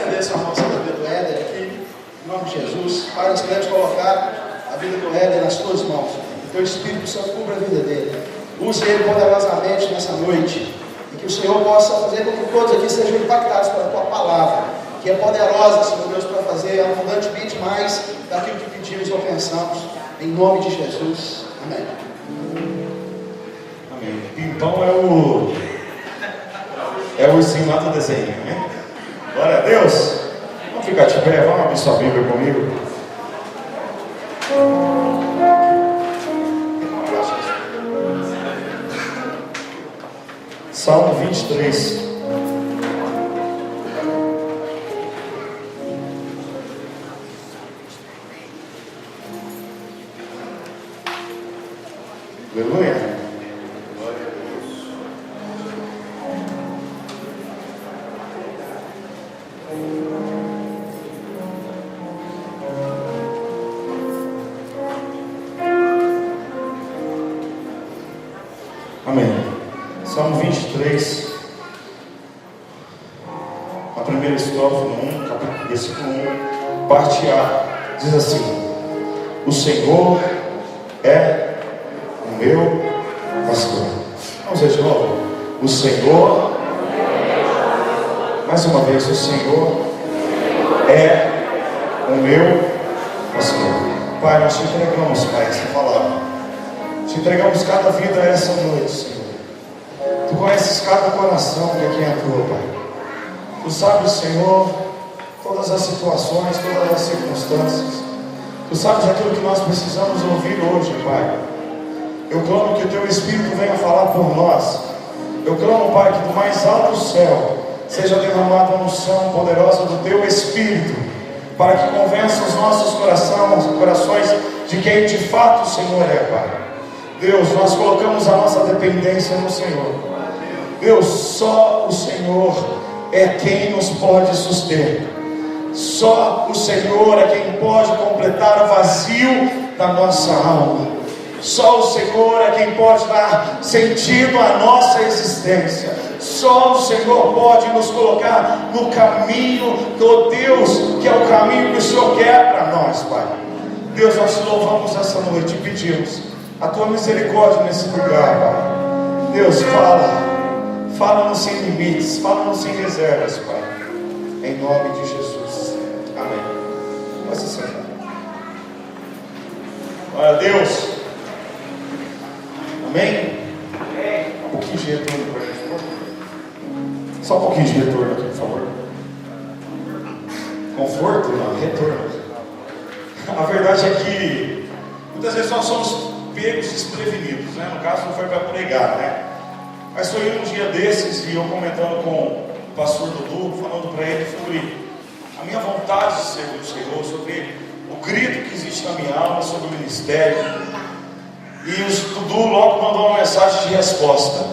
estender sua mão sobre a vida do Éder aqui, em nome de Jesus. Pai, nós queremos colocar a vida do Éder nas tuas mãos. Que teu Espírito Santo cubra a vida dele. Use ele poderosamente nessa noite. E que o Senhor possa fazer com que todos aqui sejam impactados pela tua palavra, que é poderosa, Senhor Deus, para fazer abundantemente mais daquilo que pedimos ou pensamos. Em nome de Jesus. Amém. Amém. Pimpão é o ursinho lá do desenho, né? Glória a Deus. Vamos ficar de pé, vamos abrir sua Bíblia comigo. Salmo 23. Aleluia. Glória a Deus. Amém. Salmo 23, a primeira estrofe, no 1, versículo 1, parte A, diz assim: o Senhor é o meu pastor. Vamos ver de novo. O Senhor, mais uma vez, o Senhor é o meu pastor. Pai, nós te entregamos, Pai, essa palavra. Te entregamos cada vida essa noite, Senhor. Tu conheces cada coração de quem é tua, Pai. Tu sabes, Senhor, todas as situações, todas as circunstâncias. Tu sabes aquilo que nós precisamos ouvir hoje, Pai. Eu clamo que o Teu Espírito venha falar por nós. Eu clamo, Pai, que do mais alto céu seja derramada a unção poderosa do Teu Espírito, para que convença os nossos corações de quem de fato o Senhor é, Pai. Deus, nós colocamos a nossa dependência no Senhor. Deus, só o Senhor é quem nos pode suster. Só o Senhor é quem pode completar o vazio da nossa alma. Só o Senhor é quem pode dar sentido à nossa existência. Só o Senhor pode nos colocar no caminho do Deus, que é o caminho que o Senhor quer para nós, Pai. Deus, nós te louvamos essa noite e pedimos a Tua misericórdia nesse lugar, Pai. Deus, fala-nos sem limites, fala-nos sem reservas, Pai. Em nome de Jesus. Amém. Possa sentar. Glória a Deus. Amém? Um pouquinho de retorno para a gente, por favor. Só um pouquinho de retorno aqui, por favor. Conforto? Não, retorno. A verdade é que muitas vezes nós somos pegos desprevenidos, né? No caso não foi para pregar, né? Mas foi um dia desses e eu comentando com o pastor Dudu, falando para ele sobre a minha vontade de servir o Senhor, sobre o grito que existe na minha alma, sobre o ministério. E o Dudu logo mandou uma mensagem de resposta.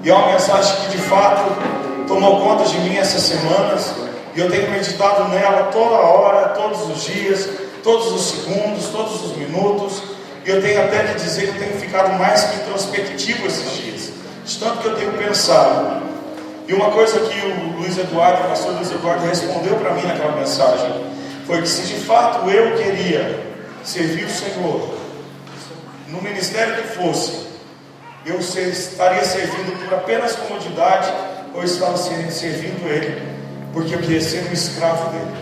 E é uma mensagem que de fato tomou conta de mim essas semanas. E eu tenho meditado nela toda hora, todos os dias, todos os segundos, todos os minutos. E eu tenho até que dizer que eu tenho ficado mais que introspectivo esses dias, de tanto que eu tenho pensado. E uma coisa que o o pastor Luiz Eduardo respondeu para mim naquela mensagem, foi que se de fato eu queria servir o Senhor, no ministério que fosse, eu estaria servindo por apenas comodidade, ou estava servindo Ele, porque eu queria ser um escravo dele.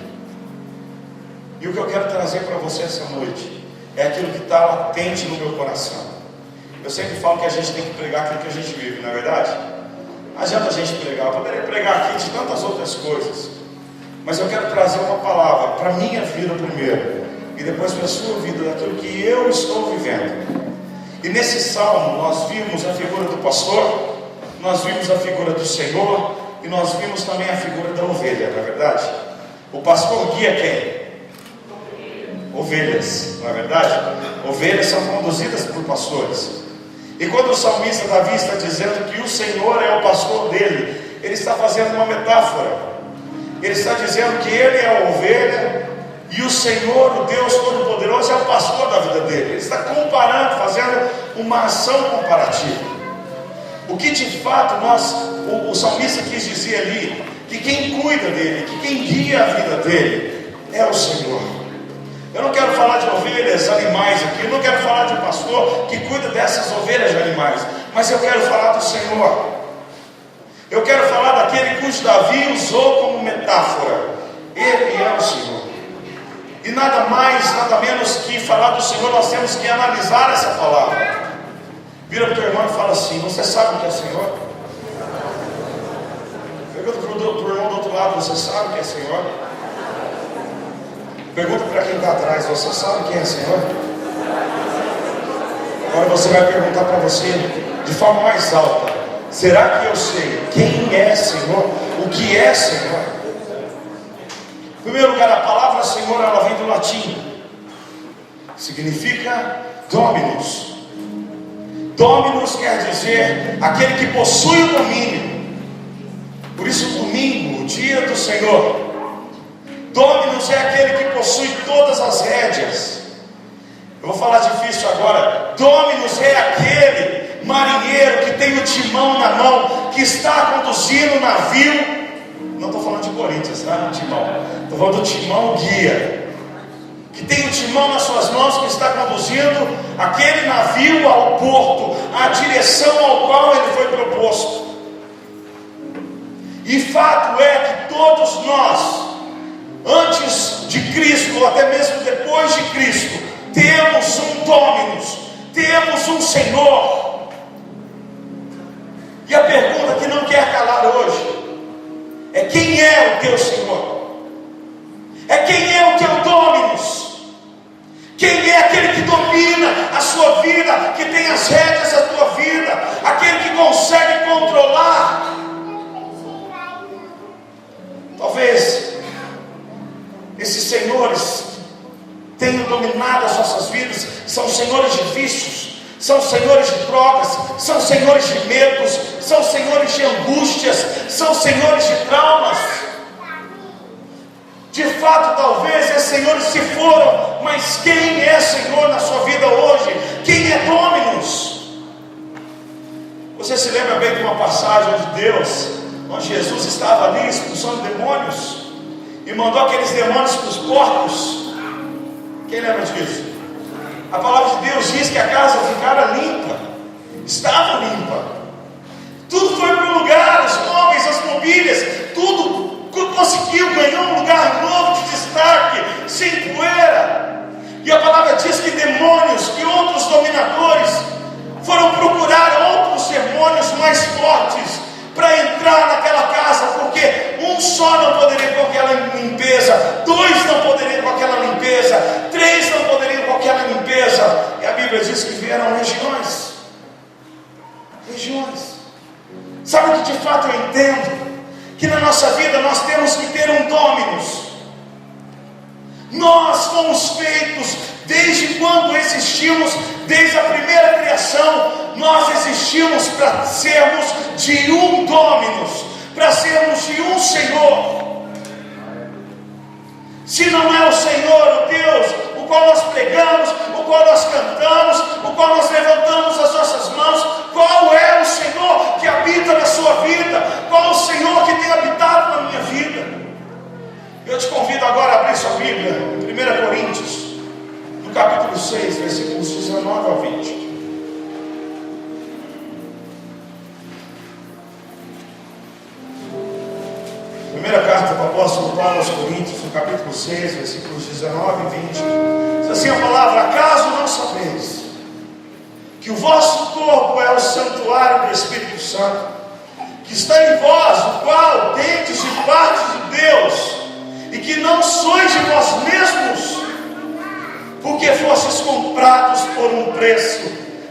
E o que eu quero trazer para você essa noite é aquilo que está latente no meu coração. Eu sempre falo que a gente tem que pregar aquilo que a gente vive, não é verdade? Não adianta a gente pregar, eu poderia pregar aqui de tantas outras coisas, mas eu quero trazer uma palavra para a minha vida primeiro, e depois para a sua vida, daquilo que eu estou vivendo. E nesse salmo nós vimos a figura do pastor, nós vimos a figura do Senhor, e nós vimos também a figura da ovelha, não é verdade? O pastor guia quem? Ovelhas, não é verdade? Ovelhas são conduzidas por pastores. E quando o salmista Davi está dizendo que o Senhor é o pastor dele, ele está fazendo uma metáfora. Ele está dizendo que ele é a ovelha e o Senhor, o Deus Todo-Poderoso, é o pastor da vida dele. Ele está comparando, fazendo uma ação comparativa. O que de fato o salmista quis dizer ali, que quem cuida dele, que quem guia a vida dele é o Senhor. Eu não quero falar de ovelhas, animais aqui, eu não quero falar de um pastor que cuida dessas ovelhas e animais, mas eu quero falar do Senhor. Eu quero falar daquele cujo Davi usou como metáfora. Ele é o Senhor. E nada mais, nada menos que falar do Senhor, nós temos que analisar essa palavra. Vira para o teu irmão e fala assim: você sabe o que é Senhor? Pergunta para o irmão do outro lado: você sabe o que é Senhor? Pergunta para quem está atrás: você sabe quem é Senhor? Agora você vai perguntar para você de forma mais alta: será que eu sei quem é Senhor? O que é Senhor? Em primeiro lugar, a palavra Senhor, ela vem do latim, significa Dominus. Dominus quer dizer aquele que possui o domínio. Por isso, domingo, o dia do Senhor. Dominus é aquele que possui todas as rédeas. Eu vou falar difícil agora. Dominus é aquele marinheiro que tem o timão na mão, que está conduzindo o navio. Não estou falando de Corinthians, tá? Timão. Estou falando do timão guia, que tem o timão nas suas mãos, que está conduzindo aquele navio ao porto, à direção ao qual ele foi proposto. E fato é que todos nós, antes de Cristo, ou até mesmo depois de Cristo, temos um Dominus, temos um Senhor. E a pergunta que não quer calar hoje é: quem é o teu Senhor? É quem é o teu Dominus? Quem é aquele que domina a sua vida, que tem as rédeas da tua vida, aquele que consegue controlar? Talvez esses senhores tenham dominado as nossas vidas, são senhores de vícios, são senhores de drogas, são senhores de medos, são senhores de angústias, são senhores de traumas. De fato, talvez esses senhores se foram, mas quem é Senhor na sua vida hoje? Quem é Dominus? Você se lembra bem de uma passagem onde Deus, onde Jesus estava ali expulsando demônios e mandou aqueles demônios para os porcos? Quem lembra disso? A palavra de Deus diz que a casa ficara limpa, estava limpa, tudo foi para o lugar, os móveis, as mobílias, tudo conseguiu ganhar um lugar novo de destaque, sem poeira. E a palavra diz que demônios, que outros dominadores foram procurar outros demônios mais fortes para entrar naquela casa, porque um só não poderia com aquela limpeza, dois não poderiam com aquela limpeza, três não poderiam com aquela limpeza. E a Bíblia diz que vieram legiões. Sabe o que de fato eu entendo? Que na nossa vida nós temos que ter um Dominus. Nós fomos feitos, desde quando existimos, desde a primeira criação, nós existimos para sermos de um Dominus, para sermos de um Senhor. Se não é o Senhor, o Deus, o qual nós pregamos, o qual nós cantamos, o qual nós levantamos as nossas mãos, qual é o Senhor que habita na sua vida? Qual é o Senhor que tem habitado na minha vida? Eu te convido agora a abrir sua Bíblia, 1 Coríntios, no capítulo 6, versículos 19 ao 20. Primeira carta do apóstolo Paulo aos Coríntios, no capítulo 6, versículos 19 e 20. Diz assim a palavra: acaso não sabeis que o vosso corpo é o santuário do Espírito Santo, que está em vós, o qual tendes de parte de Deus, e que não sois de vós mesmos, porque fostes comprados por um preço?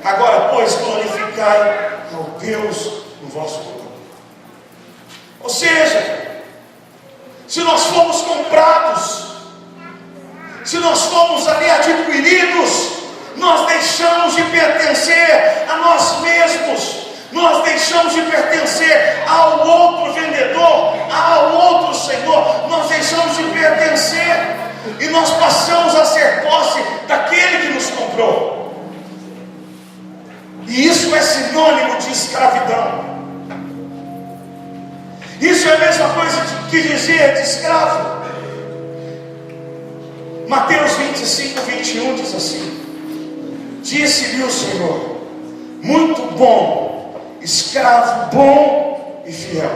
Agora, pois, glorificai ao Deus no vosso corpo. Ou seja, se nós fomos comprados, se nós fomos ali adquiridos, nós deixamos de pertencer a nós mesmos, nós deixamos de pertencer ao outro vendedor, ao outro senhor, nós deixamos de pertencer e nós passamos a ser posse daquele que nos comprou. E isso Isso é sinônimo de escravidão. Isso é a mesma coisa que dizer de escravo. Mateus 25, 21 diz assim: disse-lhe o Senhor: muito bom, escravo bom e fiel.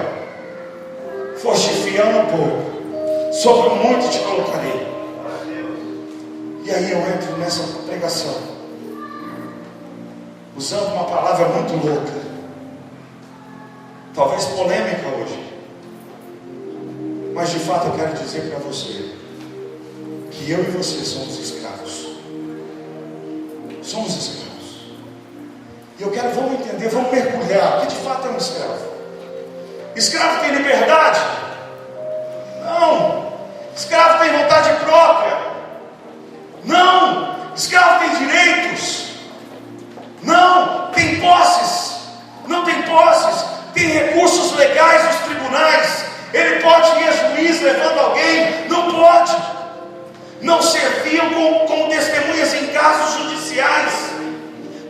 Foste fiel no pouco, sobre o muito te colocarei. E aí eu entro nessa pregação, usando uma palavra muito louca, talvez polêmica hoje, mas de fato eu quero dizer para você que eu e você somos escravos. Somos escravos. E eu quero, vamos entender, vamos mergulhar, que de fato é um escravo. Escravo tem liberdade? Não. Escravo tem vontade própria? Não. Escravo tem direitos? Não. Tem posses? Não tem posses. Tem recursos legais nos tribunais? Ele pode ir a juiz levando alguém? Não pode. Não serviam como testemunhas em casos judiciais.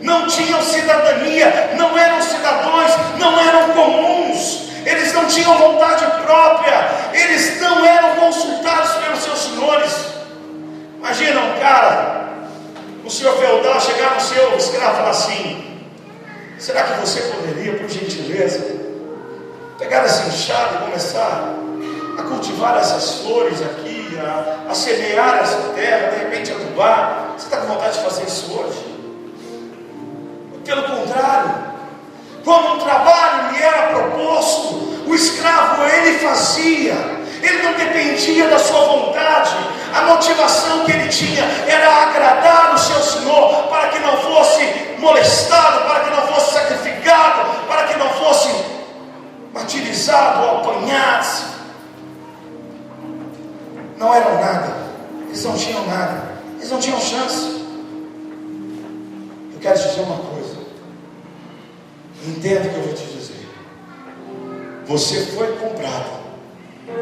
Não tinham cidadania, não eram cidadãos, não eram comuns. Eles não tinham vontade própria, eles não eram consultados pelos seus senhores. Imagina um cara, o senhor feudal, chegar no seu escravo e falar assim: será que você poderia, por gentileza, pegar essa enxada e começar a cultivar essas flores aqui, a semear essa terra, de repente adubar? Você está com vontade de fazer isso hoje? Pelo contrário, quando um trabalho lhe era proposto, o escravo ele fazia, ele não dependia da sua vontade. A motivação que ele tinha era agradar o seu senhor, para que não fosse molestado, para que não fosse sacrificado, para que não fosse martirizado ou apanhado. Não eram nada, eles não tinham nada, eles não tinham chance. Eu quero te dizer uma coisa, entenda o que eu vou te dizer. Você foi comprado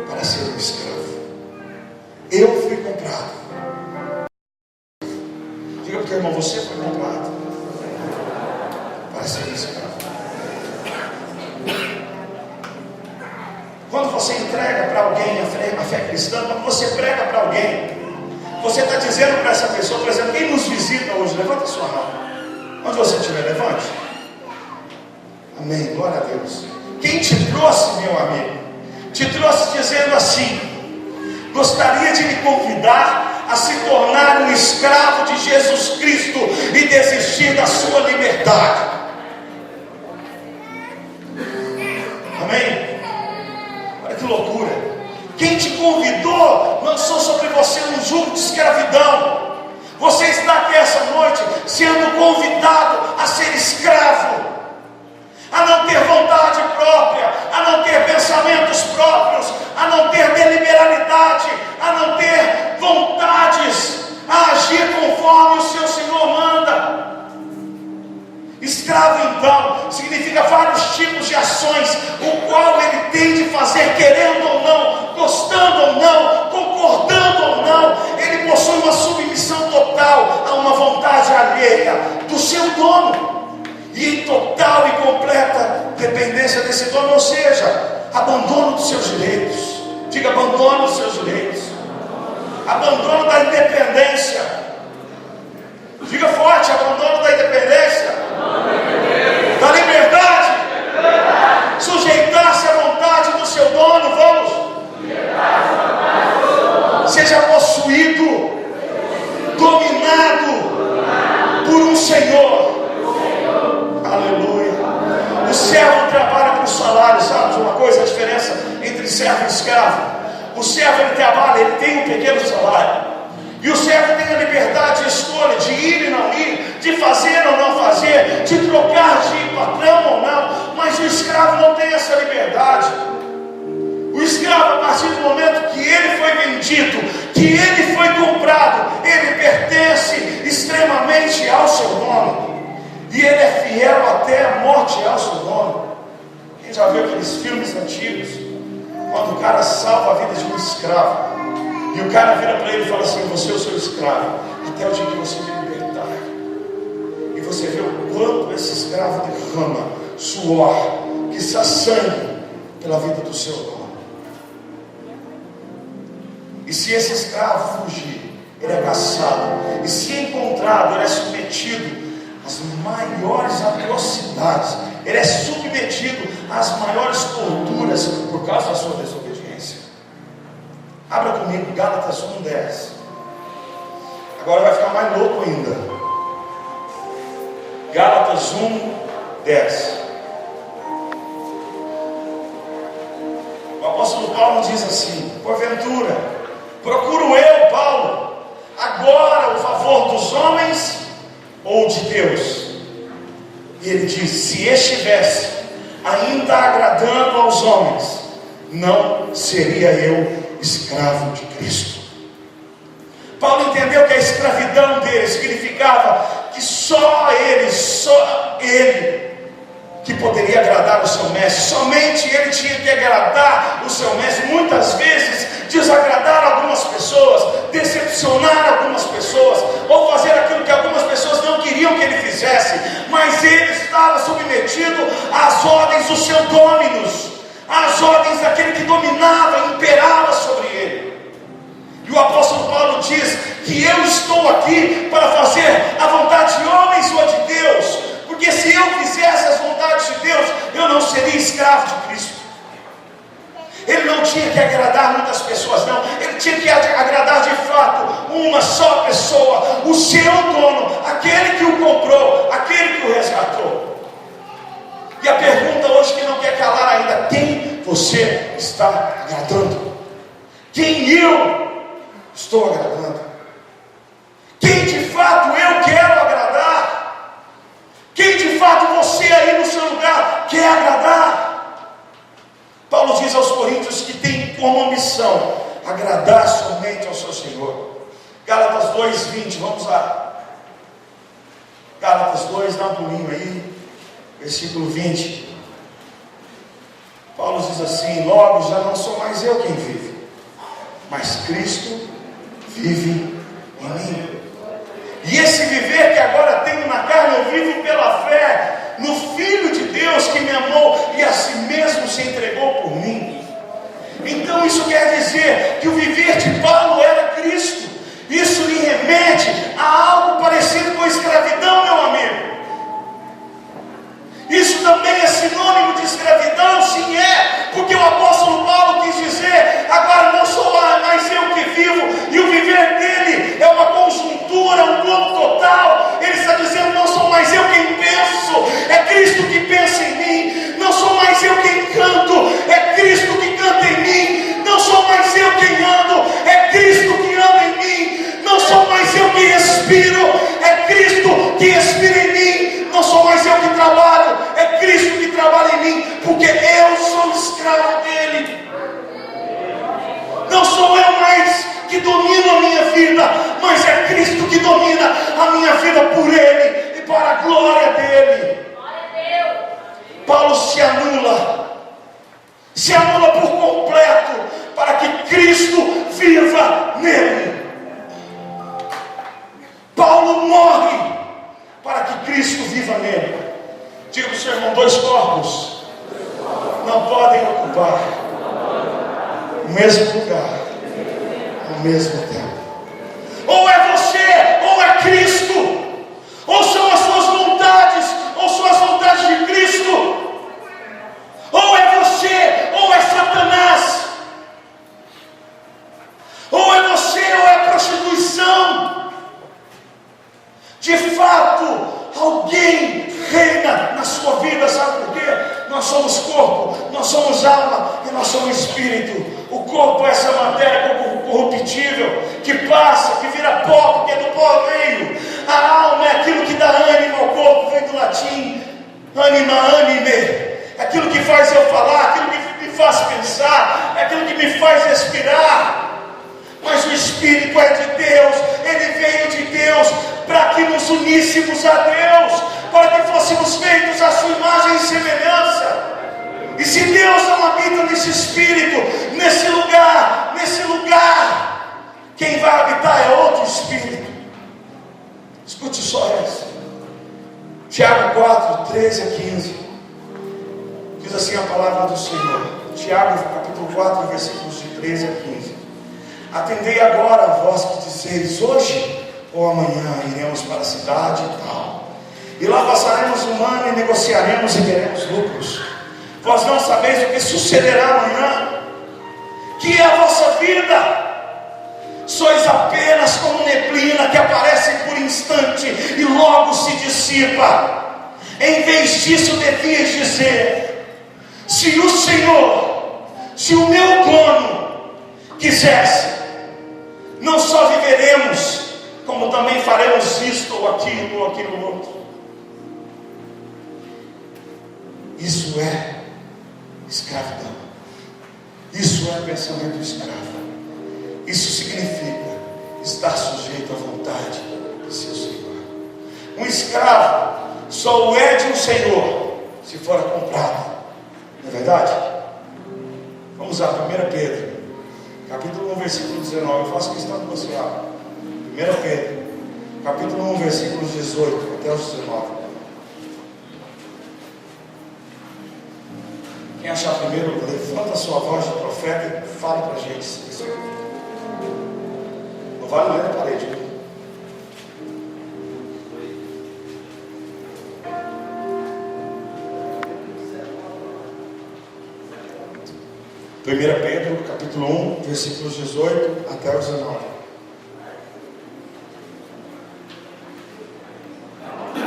para ser um escravo. Eu fui comprado. Diga para o teu irmão: você foi comprado para ser um escravo. Quando você entrega para alguém a fé cristã, quando você prega para alguém, você está dizendo para essa pessoa, por exemplo, quem nos visita hoje, levanta a sua mão. Onde você estiver, levante. Amém, glória a Deus. Quem te trouxe, meu amigo, te trouxe dizendo assim: gostaria de lhe convidar a se tornar um escravo de Jesus Cristo e desistir da sua liberdade. Amém? Olha que loucura. Quem te convidou lançou sobre você um jugo de escravidão. Você está aqui essa noite sendo convidado a ser escravo, a não ter vontade própria, a não ter pensamentos próprios, a não ter deliberalidade, a não ter vontades, a agir conforme o seu Senhor manda. Escravo, então, significa vários tipos de ações, o qual ele tem de fazer, querendo ou não, gostando ou não, concordando ou não. Ele possui uma submissão total a uma vontade alheia do seu dono, e em total e completa dependência desse dono, ou seja, abandono dos seus direitos. Diga: abandono dos seus direitos, abandono da independência. Diga forte: abandono da independência, da liberdade, sujeitar-se à vontade do seu dono. Vamos, seja possuído, dominado por um Senhor. Aleluia. O servo trabalha por salário. Sabe uma coisa, a diferença entre servo e escravo? O servo ele trabalha, ele tem um pequeno salário, e o servo tem a liberdade de escolha, de ir e não ir, de fazer ou não fazer, de trocar de patrão ou não. Mas o escravo não tem essa liberdade. O escravo, a partir do momento que ele foi vendido, que ele foi comprado, ele pertence extremamente ao seu dono, e ele é fiel até a morte ao seu dono. Quem já viu aqueles filmes antigos, quando o cara salva a vida de um escravo, e o cara vira para ele e fala assim: você é o seu escravo, até o dia que você me libertar. E você vê o quanto esse escravo derrama suor, que está sangue pela vida do seu dono. E se esse escravo fugir, ele é caçado. E se encontrado, ele é submetido às maiores atrocidades. Ele é submetido às maiores torturas por causa da sua desobediência. Abra comigo Gálatas 1:10. Agora vai ficar mais louco ainda. Gálatas 1:10. O apóstolo Paulo diz assim: porventura, procuro eu, Paulo, agora o favor dos homens ou de Deus? E ele diz: se estivesse ainda agradando aos homens, não seria eu escravo de Cristo. Paulo entendeu que a escravidão dele significava que só ele que poderia agradar o seu mestre. Somente ele tinha que agradar o seu mestre. Muitas vezes desagradar algumas pessoas, decepcionar algumas pessoas, ou fazer aquilo que algumas pessoas não queriam que ele fizesse, mas ele estava submetido às ordens do seu dominus, às ordens daquele que dominava, imperava sobre ele. E o apóstolo Paulo diz que eu estou aqui para fazer a vontade de homens ou a de Deus, porque se eu fizesse as vontades de Deus, eu não seria escravo de Cristo. Ele não tinha que agradar muitas pessoas, não. Ele tinha que agradar de fato uma só pessoa, o seu dono, aquele que o comprou, aquele que o resgatou. E a pergunta hoje que não quer calar ainda: quem você está agradando? Quem eu estou agradando? Quem de fato eu quero agradar? Quem de fato você aí no seu lugar quer agradar? Paulo diz aos Coríntios que tem como missão agradar somente ao seu Senhor. Gálatas 2:20, vamos lá. Gálatas 2, dá um pulinho aí, versículo 20. Paulo diz assim: logo já não sou mais eu quem vive, mas Cristo vive em mim. E esse viver que agora tenho na carne, eu vivo pela fé no Filho de Deus que me amou e a si mesmo se entregou por mim. Então isso quer dizer que o viver de Paulo era Cristo. Isso lhe remete a algo parecido com escravidão, meu amigo. Isso também é sinônimo de escravidão? Sim, é, porque o apóstolo Paulo quis dizer: agora não sou mais eu que vivo, e o viver dele é uma conjuntura, um plano total. Ele está dizendo: não sou mais eu quem penso, é Cristo que pensa em mim. Não sou mais eu quem canto, é Cristo que canta em mim. Não sou mais eu quem ando, é Cristo que anda em mim. Não sou mais eu que respiro, é Cristo que respira em mim. Não sou mais eu que trabalho, é Cristo que trabalha em mim, porque eu sou escravo dele. Não sou eu mais que domino a minha vida, mas é Cristo que domina a minha vida por ele e para a glória dele. Paulo se anula por completo para que Cristo viva nele. Paulo morre para que Cristo viva nele. Diga para o seu irmão: dois corpos não podem ocupar o mesmo lugar ao mesmo tempo. Ou é você, ou é Cristo. Ou são as suas vontades, ou são as vontades de Cristo. Ou é você, ou é Satanás. Ou é você, ou é prostituição. De fato, alguém reina na sua vida, sabe por quê? Nós somos corpo, nós somos alma e nós somos espírito. O corpo é essa matéria corruptível, que passa, que vira pó, porque do pó veio. A alma é aquilo que dá ânimo ao corpo, vem do latim, anima, anime. Aquilo que faz eu falar, aquilo que me faz pensar, aquilo que me faz respirar. Mas o Espírito é de Deus, ele veio de Deus para que nos uníssemos a Deus, para que fôssemos feitos à sua imagem e semelhança. E se Deus não habita nesse Espírito, nesse lugar, quem vai habitar é outro Espírito. Escute só essa. Tiago 4, 13 a 15. Diz assim a palavra do Senhor. Tiago capítulo 4, versículos de 13 a 15. Atendei agora, vós que dizeis, hoje ou amanhã iremos para a cidade e tal, e lá passaremos um ano e negociaremos e teremos lucros. Vós não sabeis o que sucederá amanhã, que é a vossa vida. Sois apenas como neblina que aparece por instante e logo se dissipa. Em vez disso devias dizer: se o Senhor, se o meu dono quisesse, não só viveremos, como também faremos isto ou aquilo outro. Isso é escravidão. Isso é pensamento escravo. Isso significa estar sujeito à vontade do seu Senhor. Um escravo só o é de um senhor se for comprado. Não é verdade? Vamos lá, 1 Pedro capítulo 1, versículo 19. Eu faço questão de você abrir. 1 Pedro capítulo 1, versículos 18 até os 19. Quem achar primeiro, levanta a sua voz de profeta e fala para a gente isso aqui. Não vale mais na parede. 1 Pedro capítulo 1, versículos 18 até o 19.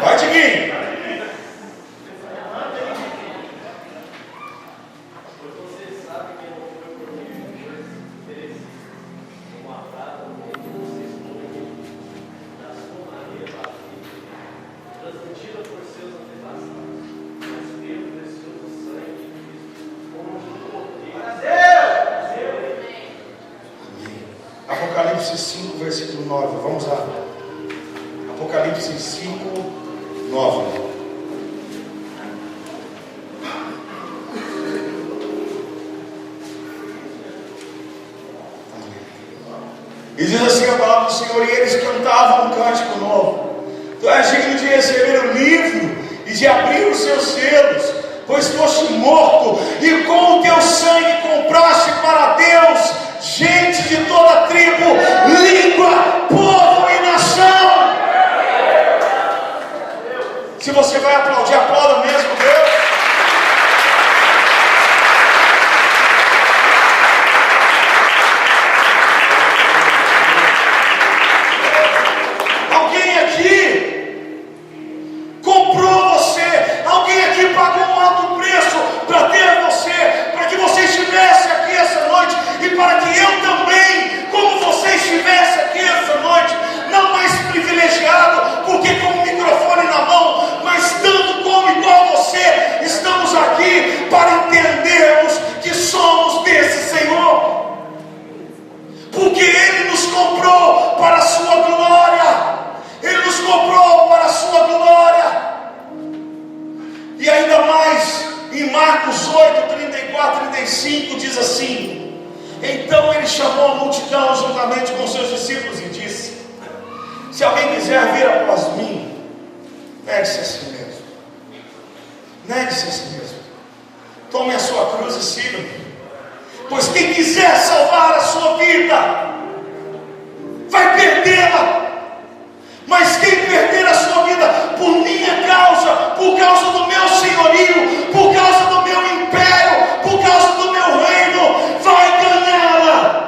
Vai, Tiguinho! Apocalipse 5, versículo 9. Vamos lá. Apocalipse 5, 9. E diz assim a palavra do Senhor: e eles cantavam um cântico novo. Tu és digno de receber o livro e de abrir os seus selos, pois foste morto e com o teu sangue compraste para Deus gente de toda tribo, língua, povo e nação. Se você vai aplaudir, aplauda mesmo, Deus. Alguém aqui comprou você, alguém aqui pagou um alto preço para ter você, para que você estivesse aqui essa noite e para que eu também, como você estivesse aqui essa noite, não mais privilegiado, porque com o microfone na mão, mas tanto como igual você, estamos aqui para entendermos que somos desse Senhor, porque Ele nos comprou para a sua glória, Ele nos comprou para a sua glória. E ainda mais, em Marcos 8, 34, 35, diz assim: então Ele chamou a multidão juntamente com seus discípulos e disse: se alguém quiser vir após mim, negue-se a si mesmo. Negue-se a si mesmo. Tome a sua cruz e siga-me. Pois quem quiser salvar a sua vida, vai perdê-la. Mas quem perder a sua vida por minha causa, por causa do meu senhorio, por causa do meu império, por causa do meu reino, vai ganhá-la.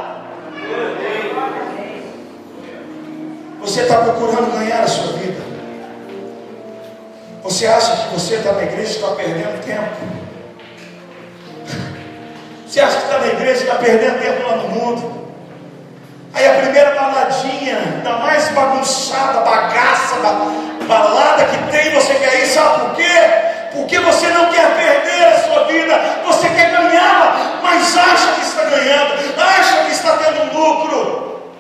Você está procurando ganhar a sua vida? Você acha que você está na igreja e está perdendo tempo? Você acha que está na igreja e está perdendo tempo lá no mundo? Aí a primeira baladinha, da mais bagunçada, bagaça, balada que tem, você quer ir, sabe por quê? Porque você não quer perder a sua vida, você quer ganhá-la, mas acha que está ganhando, acha que está tendo um lucro.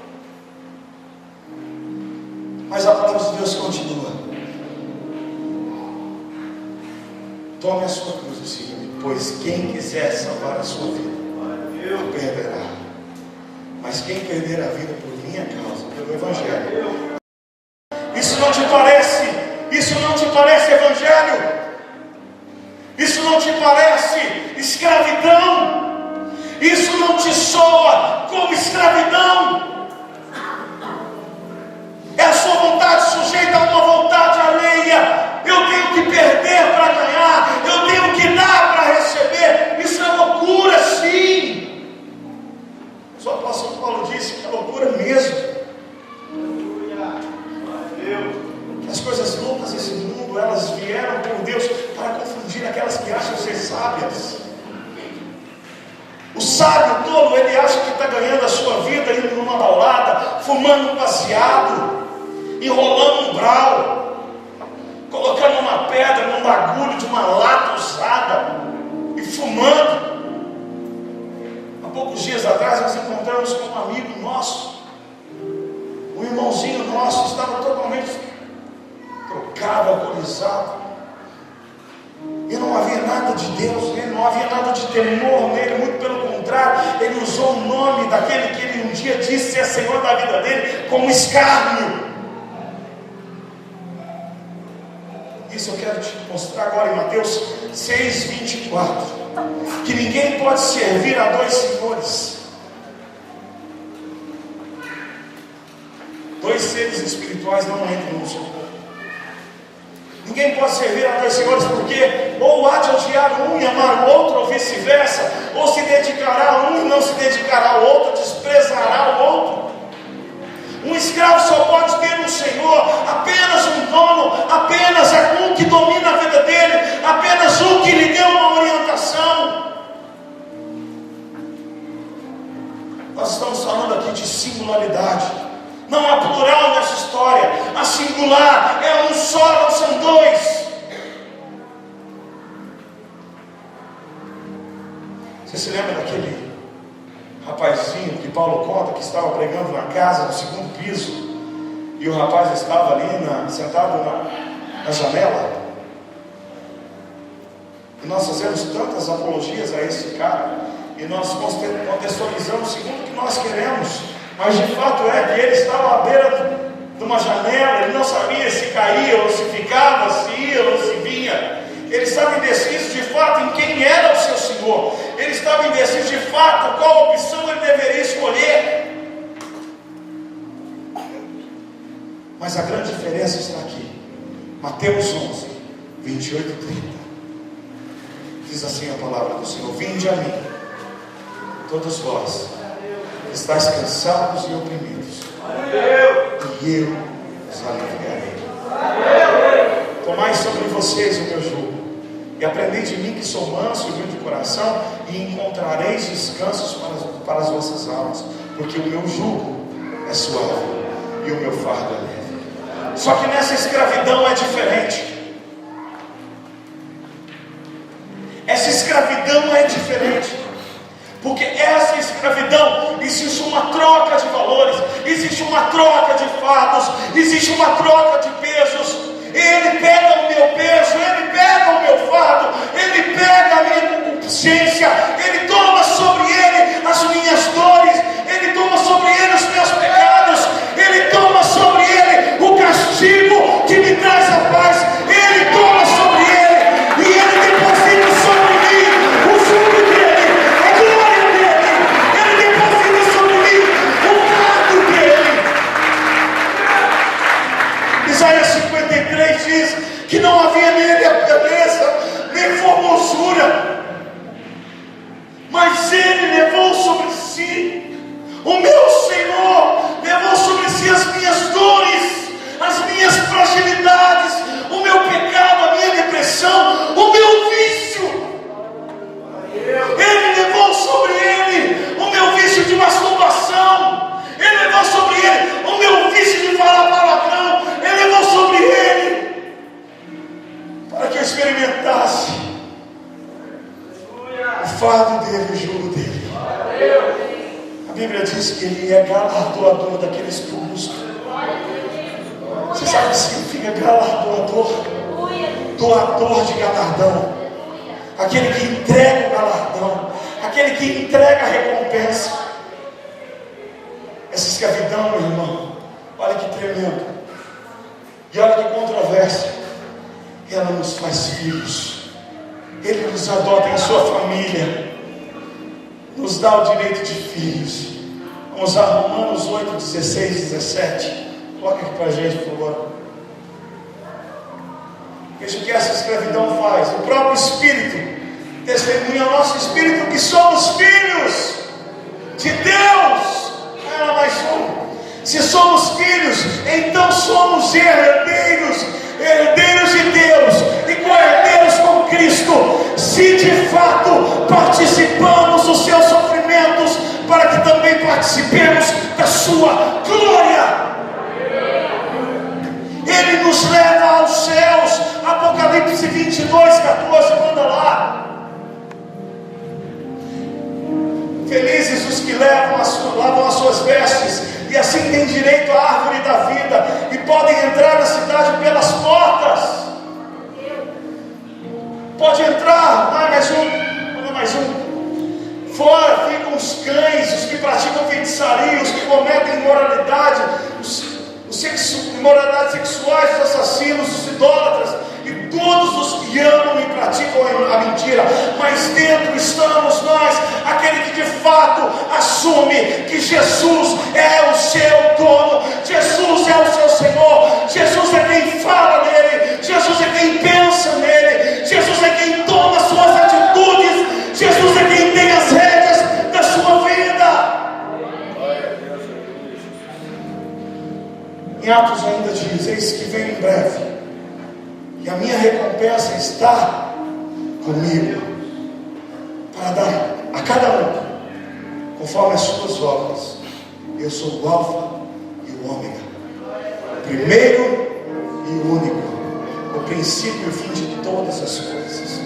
Mas a palavra de Deus continua: tome a sua cruz e siga-me, pois quem quiser salvar a sua vida, a perderá. Mas quem perder a vida por minha causa, pelo Evangelho, isso não te parece evangelho? escravidão. Isso não te soa como escravidão? É a sua vontade sujeita a uma vontade alheia. Eu tenho que perder para ganhar, eu tenho que dar para receber. Isso é loucura, sim. Mas o apóstolo Paulo disse que é loucura mesmo. As coisas loucas desse mundo, elas vieram por Deus para confundir aquelas que acham ser sábias. O sábio todo, ele acha que está ganhando a sua vida indo numa balada, fumando um baseado, enrolando um brau, colocando uma pedra num bagulho de uma lata usada e fumando. Há poucos dias atrás nós encontramos com um amigo nosso, um irmãozinho nosso, estava totalmente trocado, alcoolizado, e não havia nada de Deus nele, não havia nada de temor nele, muito pelo contrário, ele usou o nome daquele que ele um dia disse ser Senhor da vida dele como escárnio. Isso eu quero te mostrar agora em Mateus 6:24, que ninguém pode servir a dois senhores. Dois seres espirituais não entram no seu corpo. Ninguém pode servir a dois senhores, porque ou há de odiar um e amar o outro, ou vice-versa, ou se dedicará a um e não se dedicará ao outro, desprezará o outro. Um escravo só pode ter um senhor, apenas um dono, apenas um que domina a vida dele, apenas um que lhe deu uma orientação. Nós estamos falando aqui de singularidade. Não há plural nessa história. A singular é um só, não são dois. Você se lembra daquele rapazinho que Paulo conta, que estava pregando na casa no segundo piso, e o rapaz estava ali sentado na janela? E nós fazemos tantas apologias a esse cara, e nós contextualizamos segundo o que nós queremos. Mas de fato é que ele estava à beira de uma janela, ele não sabia se caía ou se ficava, se ia ou se vinha. Ele estava indeciso de fato em quem era o seu Senhor. Ele estava indeciso de fato qual opção ele deveria escolher. Mas a grande diferença está aqui. Mateus 11, 28 e 30. Diz assim a palavra do Senhor: vinde a mim, todos vós estáis cansados e oprimidos, e eu os aliviarei. Tomai sobre vocês o meu jugo, e aprendei de mim, que sou manso e humilde de coração, e encontrareis descansos para as vossas almas, porque o meu jugo é suave e o meu fardo é leve. Só que nessa escravidão é diferente. Essa escravidão é diferente. Porque essa escravidão, existe uma troca de valores, existe uma troca de fardos, existe uma troca de pesos. Ele pega o meu peso, ele pega o meu fardo, ele pega a minha concupiscência, ele toma sobre ele as minhas dores, ele toma sobre ele os meus pecados, ele toma sobre ele o castigo que me traz a paz, ele toma sobre ele, e ele deposita sobre mim o jugo dele, a glória dele, ele deposita sobre mim o fardo dele. Isaías 53 diz que não havia nele a beleza, nem formosura, mas ele levou sobre si, o meu Senhor levou sobre si as minhas dores, as minhas fragilidades, o meu pecado, a minha depressão, o meu vício. Ele levou sobre ele o meu vício de masturbação, ele levou sobre ele o meu vício de falar palavrão, ele levou sobre ele para que eu experimentasse o fardo dele, o jugo dele. A Bíblia diz que ele é galardoador daqueles que o buscam. Você sabe o que significa galardoador? Doador de galardão, aquele que entrega o galardão, aquele que entrega a recompensa. Essa escravidão, meu irmão, olha que tremendo, e olha que controvérsia, ela nos faz filhos. Ele nos adota em sua família, nos dá o direito de filhos. Vamos a Romanos 8, 16, 17. Coloca aqui para a gente, por favor. Veja o que essa escravidão faz. O próprio Espírito testemunha ao nosso Espírito que somos filhos de Deus. Era mais um. Se somos filhos, então somos herdeiros, herdeiros de Deus e co-herdeiros com Cristo, se de fato participamos dos seus sofrimentos, para que também participemos da sua glória. Ele nos leva aos céus. Apocalipse 22, 14, manda lá. Felizes os que lavam as suas vestes, e assim têm direito à árvore da vida, e podem entrar na cidade pelas portas. Pode entrar, mais um. Fora ficam os cães, os que praticam feitiçaria, os que cometem imoralidade, imoralidades sexuais, os assassinos, os idólatras, e todos os que amam e praticam a mentira. Mas dentro estamos nós, aquele que de fato assume que Jesus é o seu dono, Jesus é o seu Senhor, Jesus é quem fala nele, Jesus é quem pensa nele, Jesus é quem toma as suas atitudes, Jesus é quem tem as rédeas da sua vida. Em Atos ainda diz: eis que venho em breve, e a minha recompensa está comigo, para dar a cada um conforme as suas obras. Eu sou o Alfa e o Ômega, o primeiro e o único, o princípio e o fim de todas as coisas.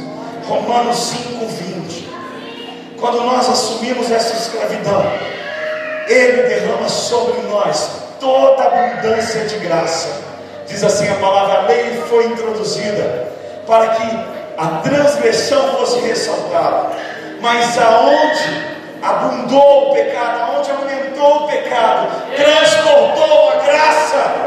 Romanos 5:20. Quando nós assumimos essa escravidão, Ele derrama sobre nós toda a abundância de graça. Diz assim a palavra: a lei foi introduzida para que a transgressão fosse ressaltada, mas aonde abundou o pecado, aonde aumentou o pecado, transbordou a graça.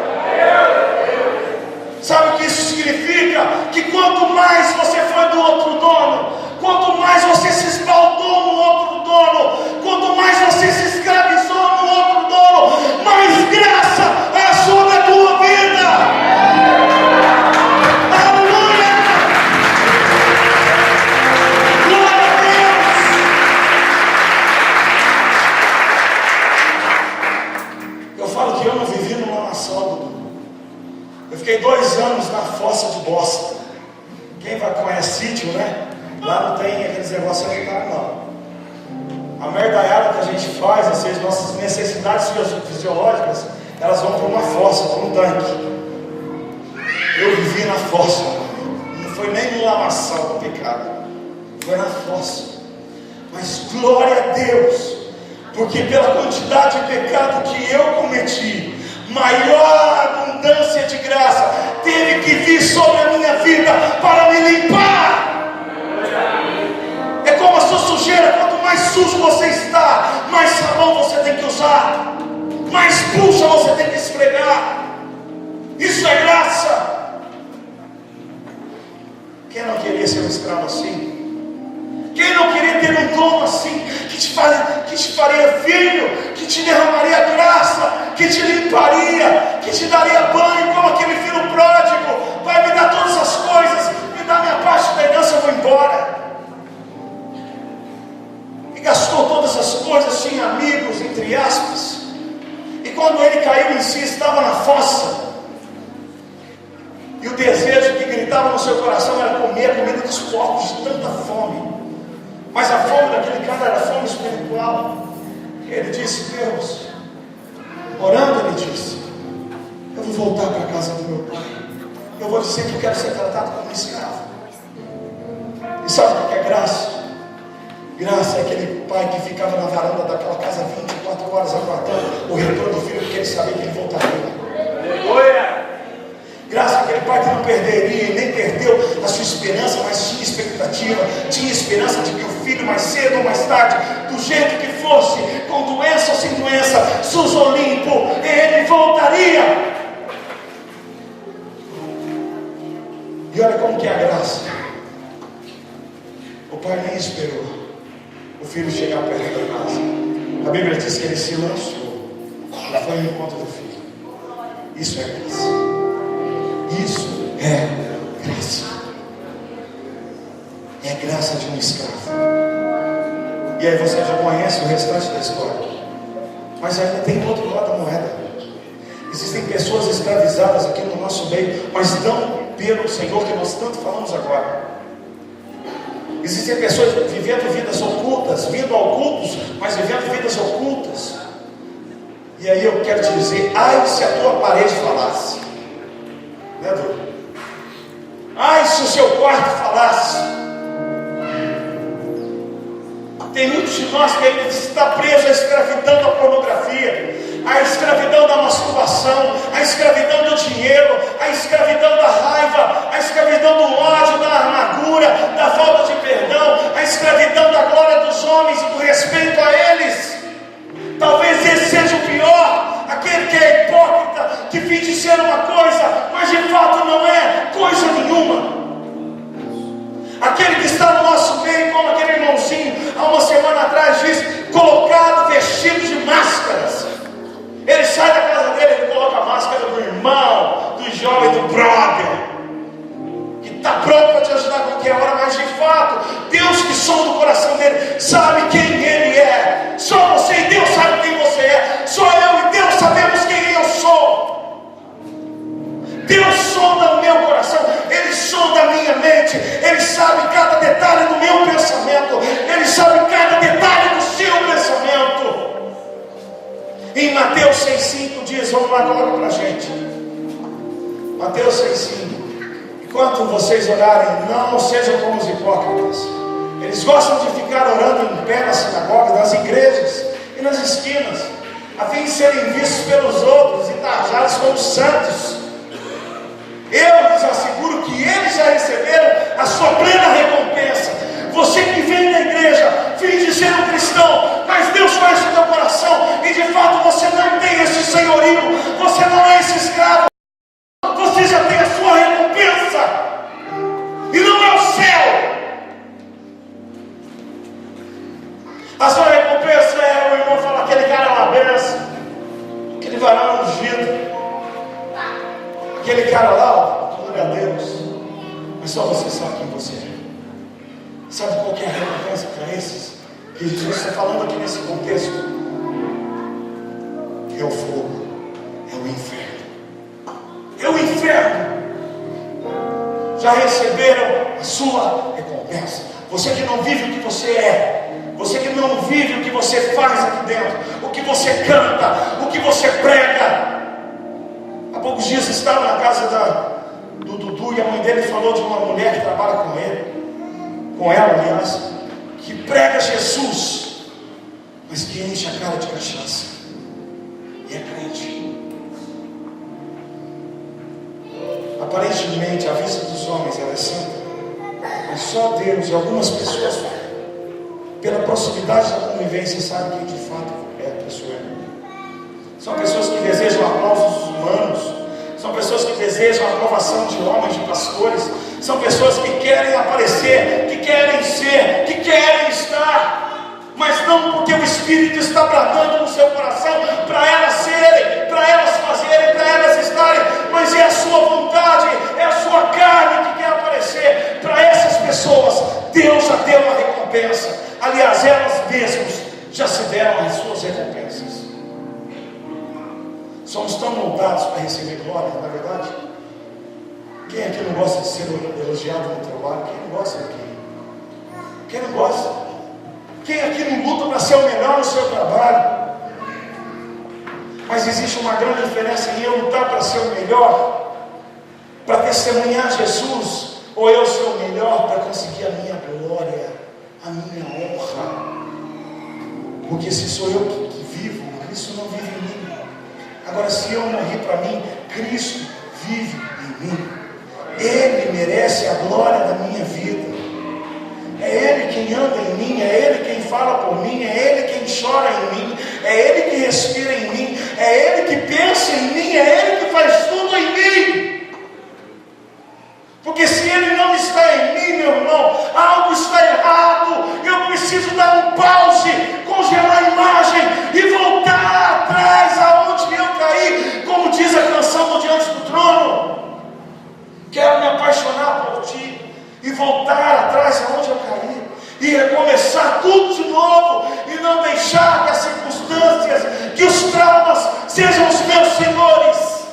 Sabe o que isso significa? Que quanto mais você foi do outro dono, quanto mais você se espaldou no outro dono, quanto mais você se escravizou no outro dono, mais graça é sobre a tua vida. Aleluia! Glória a Deus! Eu falo que eu não vivi numa nação. Eu fiquei 2 anos na fossa de bosta. Quem vai conhecer sítio, né? Lá não tem aqueles negócios sanitários, não. A merdaiada que a gente faz, ou seja, nossas necessidades fisiológicas, elas vão para uma fossa, para um tanque. Eu vivi na fossa, não foi nem no lamaçal do pecado, foi na fossa. Mas glória a Deus, porque pela quantidade de pecado que eu cometi, maior abundância de graça teve que vir sobre a minha vida para me limpar. É como a sua sujeira: quanto mais sujo você está, mais sabão você tem que usar, mais bucha você tem que esfregar. Isso é graça. Quem não queria ser um escravo assim? Quem não queria ter um dono assim, que te faria filho, que te derramaria graça, que te limparia, que te daria banho, como aquele filho pródigo? Vai me dar todas as coisas, me dá minha parte da herança, eu vou embora. E gastou todas as coisas, tinha amigos, entre aspas. E quando ele caiu em si, estava na fossa, e o desejo que gritava no seu coração era comer a comida dos porcos, de tanta fome. Mas a fome daquele cara era fome espiritual. E ele disse: Deus, orando, ele disse: eu vou voltar para a casa do meu pai, eu vou dizer que eu quero ser tratado como escravo. E sabe o que é graça? Graça é aquele pai que ficava na varanda daquela casa 24 horas aguardando o retorno do filho, porque ele sabia que ele voltaria. Graça é aquele pai que não perderia e nem perdeu a sua esperança, mas tinha expectativa, tinha esperança de que o filho, mais cedo ou mais tarde, do jeito que fosse, com doença ou sem doença, sujo ou limpo, ele voltaria. E olha como que é a graça. lançou e foi ao encontro do Filho. Isso é graça. Isso é graça. É graça de um escravo. E aí você já conhece o restante da história. Mas ainda tem outro lado da moeda. Existem pessoas escravizadas aqui no nosso meio, mas não pelo Senhor que nós tanto falamos agora. Existem pessoas vivendo vidas ocultas, vindo a cultos, mas vivendo vidas ocultas. E aí eu quero te dizer, ai se a tua parede falasse, né, Dudu? Ai se o seu quarto falasse. Tem muitos de nós que ainda está preso à escravidão da pornografia, à escravidão da masturbação, à escravidão do dinheiro, à escravidão da raiva, à escravidão do ódio, da amargura, da falta de perdão, à escravidão da glória dos homens e do respeito a eles. Talvez esse seja o pior, aquele que é hipócrita, que finge ser uma coisa, mas de fato não é coisa nenhuma. Aquele que está no nosso meio, como aquele irmãozinho, há uma semana atrás diz, colocado, vestido de máscaras. Ele sai da casa dele, ele coloca a máscara do irmão, do jovem, do brother, que está pronto para te ajudar a qualquer hora, mas de fato, Deus que sonda o coração dele, sabe quem ele é. Só você e Deus sabe quem você é. Só eu e Deus sabemos quem eu sou. Deus sonda o meu coração, Ele sonda a minha mente, Ele sabe cada detalhe do meu pensamento, Ele sabe cada detalhe do seu pensamento. Em Mateus 6,5 diz, vamos lá, coloca para a gente. Mateus 6,5. Enquanto vocês orarem, não sejam como os hipócritas. Eles gostam de ficar orando em pé nas sinagogas, nas igrejas e nas esquinas, a fim de serem vistos pelos outros e taxados como santos. Eu lhes asseguro que eles já receberam a sua plena recompensa. Você que vem na igreja, finge ser um cristão, mas Deus conhece o teu coração, e de fato você não tem esse senhorio, você não é esse escravo, você já tem a sua recompensa, e não é o céu. A sua recompensa é, o irmão fala, aquele cara é uma benção, aquele varão ungido, aquele cara lá, glória a Deus, mas só você sabe quem você é. Sabe qual que é a recompensa para esses? Que Jesus está falando aqui nesse contexto. É o fogo, é o inferno. É o inferno. Já receberam a sua recompensa. Você que não vive o que você é, você que não vive o que você faz aqui dentro, o que você canta, o que você prega. Há poucos dias estava na casa do Dudu e a mãe dele falou de uma mulher que trabalha com ele, com ela, aliás, que prega Jesus, mas que enche a cara de cachaça e é crente. Aparentemente, à vista dos homens, ela é santa, mas só Deus e algumas pessoas, pela proximidade da convivência, sabem quem de fato é a pessoa. São pessoas que desejam aplausos humanos, são pessoas que desejam a aprovação de homens, de pastores, são pessoas que querem aparecer, que querem ser, que querem estar, mas não porque o Espírito está bradando no seu coração para elas serem, para elas fazerem, para elas estarem, mas é a sua vontade, é a sua carne que quer aparecer. Para essas pessoas, Deus já deu uma recompensa. Aliás, elas mesmas já se deram as suas recompensas. Somos tão moldados para receber glória, não é verdade? Quem aqui não gosta de ser elogiado no trabalho? Quem não gosta aqui? Quem não gosta? Quem aqui não luta para ser o melhor no seu trabalho? Mas existe uma grande diferença em eu lutar para ser o melhor, para testemunhar Jesus, ou eu ser o melhor para conseguir a minha glória, a minha honra. Porque se sou eu que vivo, Cristo não vive em mim. Agora, se eu morri para mim, Cristo vive em mim. Ele merece a glória da minha vida. É Ele quem anda em mim, é Ele quem fala por mim, é Ele quem chora em mim, é Ele que respira em mim, é Ele que pensa em mim, é Ele que faz tudo em mim. Porque se Ele não está em mim, meu irmão, algo está errado. Eu preciso dar um pause, congelar a imagem e voltar que os traumas sejam os meus senhores,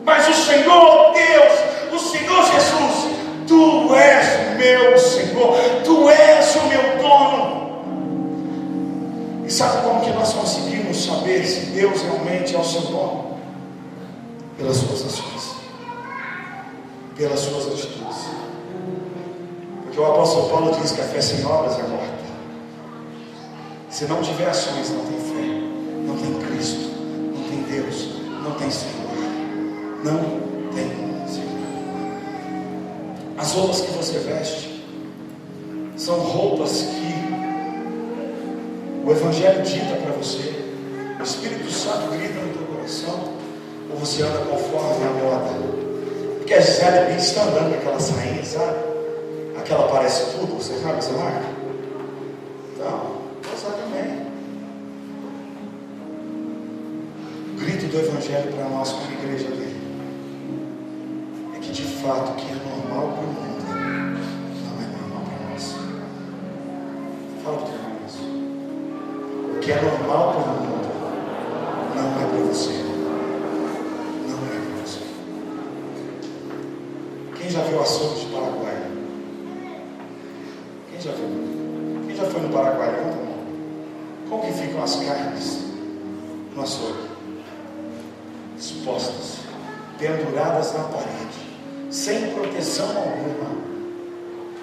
mas o Senhor Deus, o Senhor Jesus, Tu és o meu Senhor, Tu és o meu dono. E sabe como que nós conseguimos saber se Deus realmente é o seu dono? Pelas suas ações, pelas suas atitudes. Porque o apóstolo Paulo diz que a fé sem obras é morta. Se não tiver ações, não tem fé, não tem Cristo, não tem Deus, não tem Senhor, não tem Senhor. As roupas que você veste são roupas que o Evangelho dita para você, o Espírito Santo grita no teu coração, ou você anda conforme a moda? Porque a Gisele Bündchen está andando com aquela sainha, sabe? Aquela parece tudo, você sabe essa marca? Então, você também. O grito do Evangelho para nós como igreja dele é que de fato o que é normal para o mundo não é normal para nós. Fala para o teu irmão isso. O que é normal para o mundo não é para você. Não é para você. Quem já viu açougue de Paraguai? Quem já viu? Quem já foi no Paraguai? Levanta a mão. Como que ficam as carnes no açougue? Expostas, penduradas na parede, sem proteção alguma,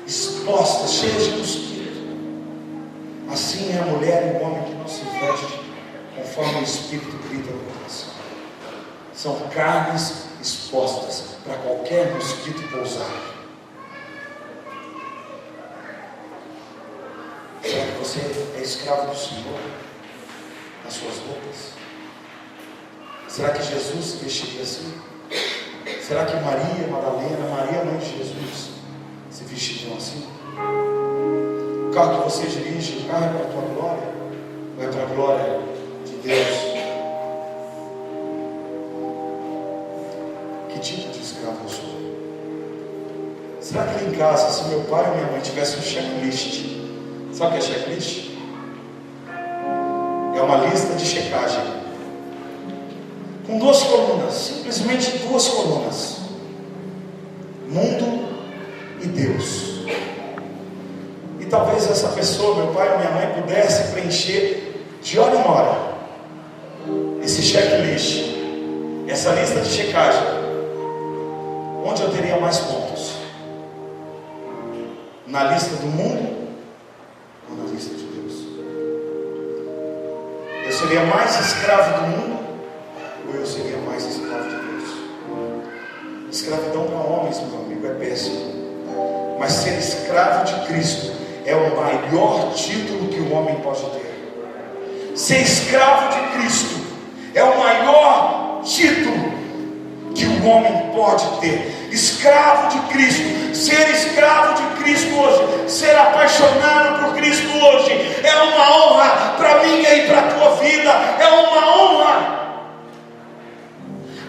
expostas, cheias de mosquito. Assim é a mulher e o homem que não se veste conforme o Espírito grita no coração. São carnes expostas para qualquer mosquito pousar. Será que você é escravo do Senhor nas suas roupas? Será que Jesus se vestiria assim? Será que Maria Madalena, Maria mãe de Jesus, se vestiriam assim? O carro que você dirige, o carro é para a tua glória? Ou é para a glória de Deus? Que tipo de escravo eu sou? Será que em casa, se meu pai ou minha mãe tivesse um checklist, sabe o que é checklist? É uma lista de checagem com 2 colunas, simplesmente 2 colunas: mundo e Deus. E talvez essa pessoa, meu pai ou minha mãe, pudesse preencher de hora em hora esse checklist, essa lista de checagem. Onde eu teria mais pontos? Na lista do mundo ou na lista de Deus? Eu seria mais escravo do mundo ou eu seria mais escravo de Deus? Escravidão para homens, meu amigo, é péssimo. Mas ser escravo de Cristo é o maior título que o homem pode ter. Ser escravo de Cristo é o maior título que o homem pode ter. Escravo de Cristo, ser escravo de Cristo hoje, ser apaixonado por Cristo hoje, é uma honra para mim e para a tua vida. É uma honra.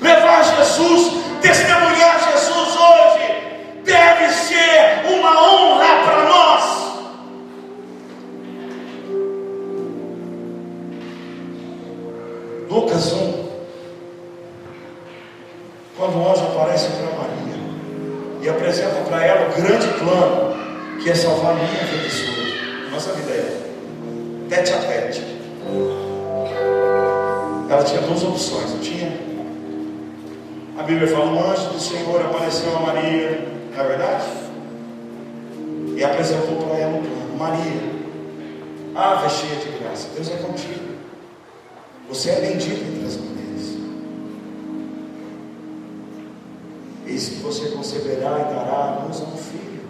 Levar Jesus, testemunhar Jesus hoje, deve ser uma honra para nós. Lucas 1, quando o anjo aparece para Maria e apresenta para ela o grande plano, que é salvar a minha vida e sua, nossa vida é tete a tete. Ela tinha 2 opções, não tinha? A Bíblia fala: o anjo do Senhor apareceu a Maria, não é verdade? E apresentou para ela o plano. Maria, ave cheia de graça, Deus é contigo. Você é bendita entre as mulheres. Eis que você conceberá e dará à luz a um filho.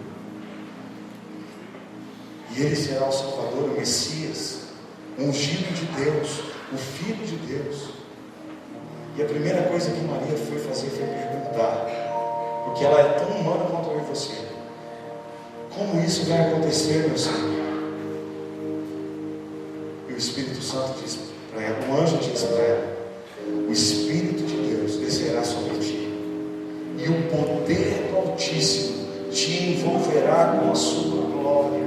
E ele será o Salvador, o Messias, o ungido de Deus, o Filho de Deus. E a primeira coisa que Maria foi fazer foi perguntar, porque ela é tão humana quanto eu e você: como isso vai acontecer, meu Senhor? E o Espírito Santo diz para ela, o anjo diz para ela: o Espírito de Deus descerá sobre ti, e o poder do Altíssimo te envolverá com a sua glória.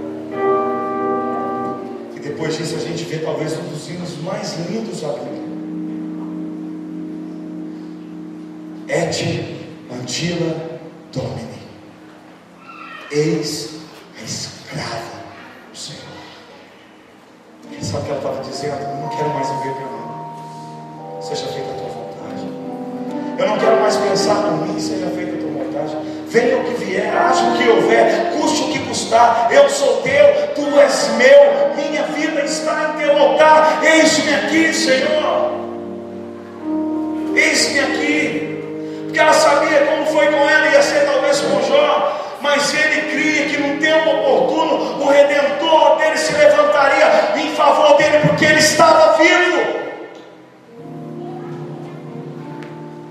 E depois Depois disso a gente vê talvez um dos hinos mais lindos da Bíblia. Et mantilla Domini. Eis a escrava do Senhor. Sabe o que ela estava dizendo? Eu não quero mais viver para mim. Seja feita a tua vontade. Eu não quero mais pensar por mim. Seja feita a tua vontade. Venha o que vier, haja o que houver, custe o que custar. Eu sou teu, tu és meu. Minha vida está em teu altar. Eis-me aqui, Senhor. Eis-me aqui. Porque ela sabia como foi com ela, ia ser talvez com Jó. Mas ele cria que no tempo oportuno o Redentor dele se levantaria em favor dele, porque ele estava vivo.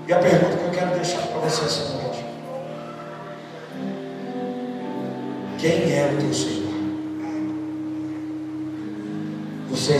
E a pergunta que eu quero deixar para você essa noite: quem é o teu Senhor? Você